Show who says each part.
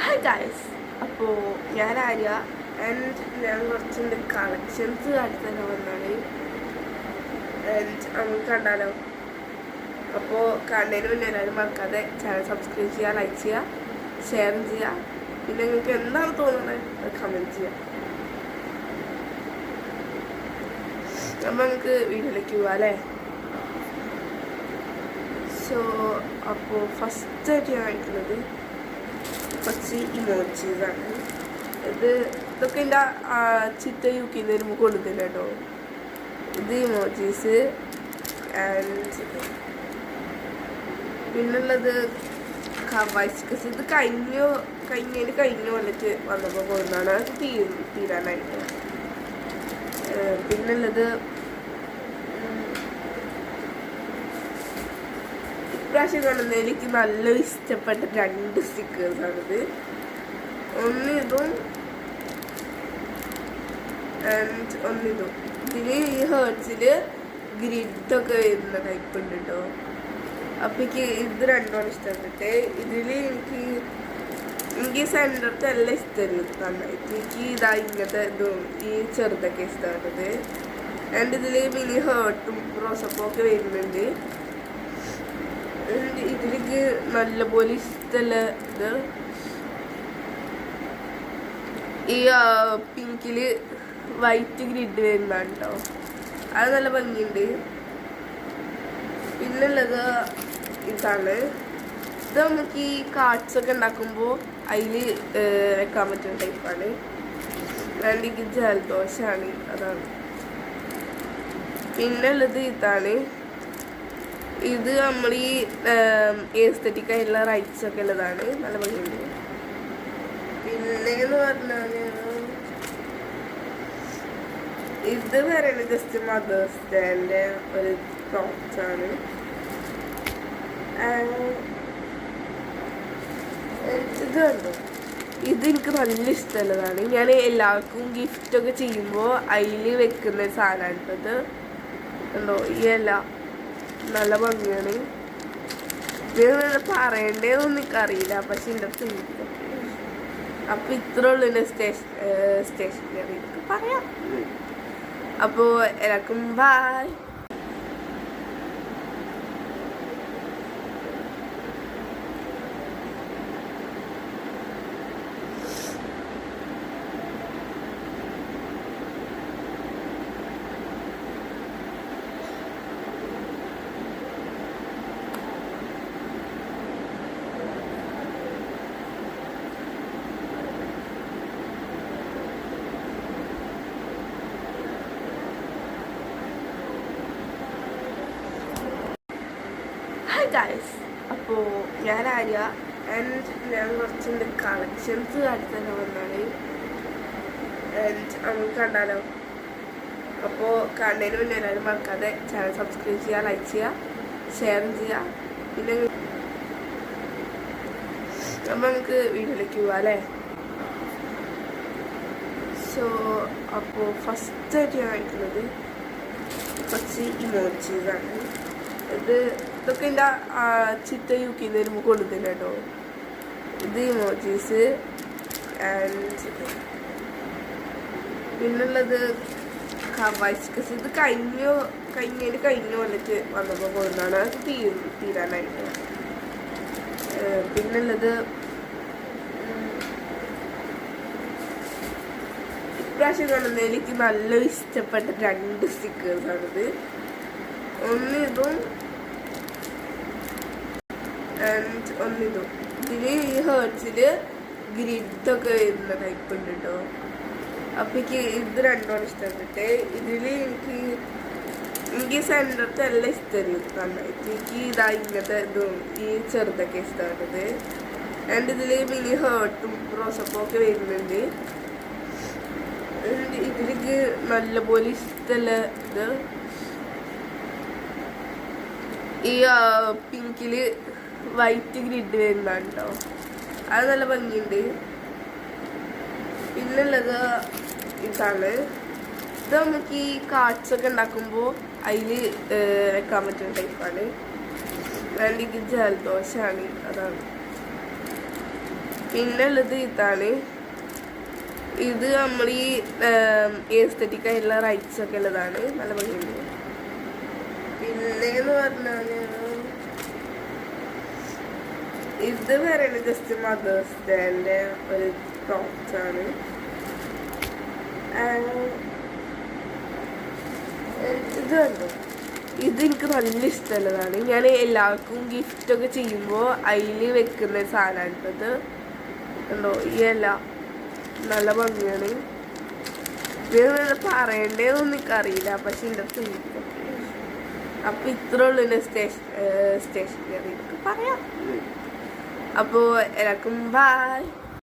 Speaker 1: Hi guys, അപ്പോൾ ഞാൻ Arya and ഞാൻ കുറച്ചുണ്ട് കളക്ഷൻസ് കാണിച്ചാൽ വന്നാണ്. ആൻഡ് നമുക്ക് കണ്ടാലോ. അപ്പോൾ കാണുന്നതിന് മുന്നേ എല്ലാവരും മറക്കാതെ ചാനൽ സബ്സ്ക്രൈബ് ചെയ്യുക, ലൈക്ക് ചെയ്യുക, ഷെയർ ചെയ്യുക. പിന്നെ നിങ്ങൾക്ക് എന്താണ് തോന്നുന്നത് അത് കമൻറ്റ് ചെയ്യുക. അപ്പോൾ നമുക്ക് വീഡിയോയിലേക്ക് പോവാം അല്ലേ. സോ അപ്പോൾ ഫസ്റ്റായിട്ട് ഞാൻ കാണിക്കുന്നത് കുറച്ച് ഇമോജീസാണ്. ഇതൊക്കെ എൻ്റെ ചിത്ത യുക്കിൽ നിന്ന് വരുമ്പോൾ കൊണ്ടുതന്നെ കേട്ടോ. ഇത് ഇമോജീസ്. ആൻഡ് പിന്നുള്ളത് കവായിസ്കസ്. ഇത് കഴിഞ്ഞ കൊല്ലത്ത് വന്നപ്പോൾ കൊണ്ടാണ് അത് തീരാനായിട്ട്. പിന്നുള്ളത് ഇപ്രാവശ്യം കാണുന്നത് എനിക്ക് നല്ല ഇഷ്ടപ്പെട്ട 2 സ്റ്റിക്കേഴ്സാണിത്. ഒന്നിതും ആൻഡ് ഒന്നിതും. ഇതിന് ഈ ഹേർട്സിൽ ഗ്രിഡൊക്കെ വരുന്ന ടൈപ്പ് ഉണ്ട് കേട്ടോ. അപ്പം എനിക്ക് ഇത് രണ്ടുമാണ് ഇഷ്ടപ്പെട്ട്. ഇതിൽ എനിക്ക് സെൻറ്ററത്തെ എല്ലാം ഇഷ്ടമായിരുന്നു നന്നായിട്ട്. എനിക്ക് ഇതാ ഇങ്ങനത്തെ ഇതും ഈ ചെറുതൊക്കെ ഇഷ്ടമാണത്. ആൻഡ് ഇതിൽ മിനി ഹേർട്ടും റോസപ്പൂ ഒക്കെ വരുന്നുണ്ട്. ഇതിലേക്ക് നല്ലപോലെ ഇഷ്ടമല്ല ഇത്. ഈ പിങ്കില് വൈറ്റ് ഗ്രിഡ് വരുന്നതാണ് കേട്ടോ. അത് നല്ല ഭംഗിയുണ്ട്. പിന്നുള്ളത് ഇതാണ്. ഇത് നമുക്ക് ഈ കാർഡ്സ് ഒക്കെ ഉണ്ടാക്കുമ്പോൾ അതിൽ വെക്കാൻ പറ്റുന്ന ടൈപ്പാണ്. ആൻഡ് എനിക്ക് ജലദോഷമാണ്, അതാണ്. പിന്നുള്ളത് ഇതാണ്. ഇത് നമ്മൾ ഈ എസ്തെറ്റിക് ആയിട്ടുള്ള റൈറ്റ്സ് ഒക്കെ ഉള്ളതാണ്. നല്ല ഭംഗിയുണ്ട്. പിന്നെന്ന് പറഞ്ഞാൽ ഇത് പറയുന്നത് ജസ്റ്റ് മദേഴ്സ് ഡേൻ്റെ ഒരു പ്രോഡക്റ്റാണ്. ഇത് കണ്ടോ, ഇത് എനിക്ക് നല്ല ഇഷ്ടമുള്ളതാണ്. ഞാൻ എല്ലാവർക്കും ഗിഫ്റ്റൊക്കെ ചെയ്യുമ്പോൾ അതിൽ വെക്കുന്ന സാധനമാണ് ഇത് കണ്ടോ. ഈ എല്ലാം നല്ല ഭംഗിയാണ്. ഇത് പറയേണ്ടതൊന്നും എനിക്കറിയില്ല, പക്ഷെ എൻ്റെ അടുത്ത് അപ്പോൾ ഇത്ര ഉള്ളു എൻ്റെ സ്റ്റേഷനറി പറയാം. അപ്പോൾ എല്ലാവർക്കും ബൈ. ഗൈസ്, അപ്പോൾ ഞാൻ ആര്യ ആൻഡ് ഞാൻ കുറച്ചുണ്ട് കളക്ഷൻസ് കാണിച്ചാൽ വന്നാണ്. ആൻഡ് നമുക്ക് കണ്ടാലോ. അപ്പോൾ കാണുന്നതിന് മുന്നേ എല്ലാവരും മറക്കാതെ ചാനൽ സബ്സ്ക്രൈബ് ചെയ്യുക, ലൈക്ക് ചെയ്യുക, ഷെയർ ചെയ്യുക. പിന്നെ അപ്പോൾ നമുക്ക് വീഡിയോയിലേക്ക് പോവാം അല്ലേ. സോ അപ്പോൾ ഫസ്റ്റായിട്ട് ഞാൻ കാണിക്കുന്നത് കുറച്ച് ഇമോജീസാണ്. ഇതൊക്കെ എൻ്റെ ചിത്ത യുക്കിൽ നിന്ന് വരുമ്പോൾ കൊണ്ടുതന്നെ കേട്ടോ. ഇത് ഇമോജീസ്. ആൻഡ് പിന്നുള്ളത് കവായിസ്കസ്. ഇത് കഴിഞ്ഞ കൊല്ലത്ത് വന്നപ്പോൾ കൊണ്ടാണ് അത് തീരാനായിട്ട്. പിന്നുള്ളത് ഇപ്രാവശ്യം കാണുന്നത് എനിക്ക് നല്ല ഇഷ്ടപ്പെട്ട 2 സ്റ്റിക്കേഴ്സാണിത്. ഒന്നിതും ആൻഡ് ഒന്നിതും. ഇതിന് ഈ ഹേർട്സിൽ ഗ്രിഡൊക്കെ വരുന്ന ടൈപ്പ് ഉണ്ട് കേട്ടോ. അപ്പം എനിക്ക് ഇത് രണ്ടുമാണ് ഇഷ്ടപ്പെട്ട്. ഇതിൽ എനിക്ക് സെൻറ്ററത്തെ എല്ലാം ഇഷ്ടമായിരുന്നു നന്നായിട്ട്. എനിക്ക് ഇതാ ഇങ്ങനത്തെ ഇതും ഈ ചെറുതൊക്കെ ഇഷ്ടമാണത്. ആൻഡ് ഇതിൽ മിനി ഹേർട്ടും റോസപ്പൂ ഒക്കെ വരുന്നുണ്ട്. ഇതിലേക്ക് നല്ലപോലെ ഇഷ്ടമല്ല ഇത്. ഈ പിങ്കില് വൈറ്റ് ഗ്രിഡ് വരുന്നതാണ് കേട്ടോ. അത് നല്ല ഭംഗിയുണ്ട്. പിന്നുള്ളത് ഇതാണ്. ഇത് നമുക്ക് ഈ കാർഡ്സ് ഒക്കെ ഉണ്ടാക്കുമ്പോൾ അതിൽ വെക്കാൻ പറ്റുന്ന ടൈപ്പാണ്. ആൻഡ് എനിക്ക് ജലദോഷമാണ്, അതാണ്. പിന്നെ ഉള്ളത് ഇതാണ്. ഇത് നമ്മൾ ഈ എസ്തെറ്റിക് ആയിട്ടുള്ള റൈറ്റ്സ് ഒക്കെ ഉള്ളതാണ്. നല്ല ഭംഗിയുണ്ട്. പിന്നെന്ന് പറഞ്ഞാൽ ഇത് പറയുന്നത് ജസ്റ്റ് മദേഴ്സ് ഡേന്റെ ഒരു ടോപ്സ് ആണ്. ഇത് കണ്ടോ, ഇത് എനിക്ക് നല്ല ഇഷ്ടമുള്ളതാണ്. ഞാൻ എല്ലാവർക്കും ഗിഫ്റ്റൊക്കെ ചെയ്യുമ്പോൾ അതിൽ വെക്കുന്ന സാധനമാണിത്. കണ്ടോ, ഈ ഇല നല്ല ഭംഗിയാണ്. ഇത് പറയണ്ടേന്നൊന്നും എനിക്കറിയില്ല, പക്ഷെ എൻ്റെ അടുത്ത് അപ്പം ഇത്ര ഉള്ളു സ്റ്റേഷനറി പറയാം. അപ്പോൾ എല്ലാവർക്കും ബൈ.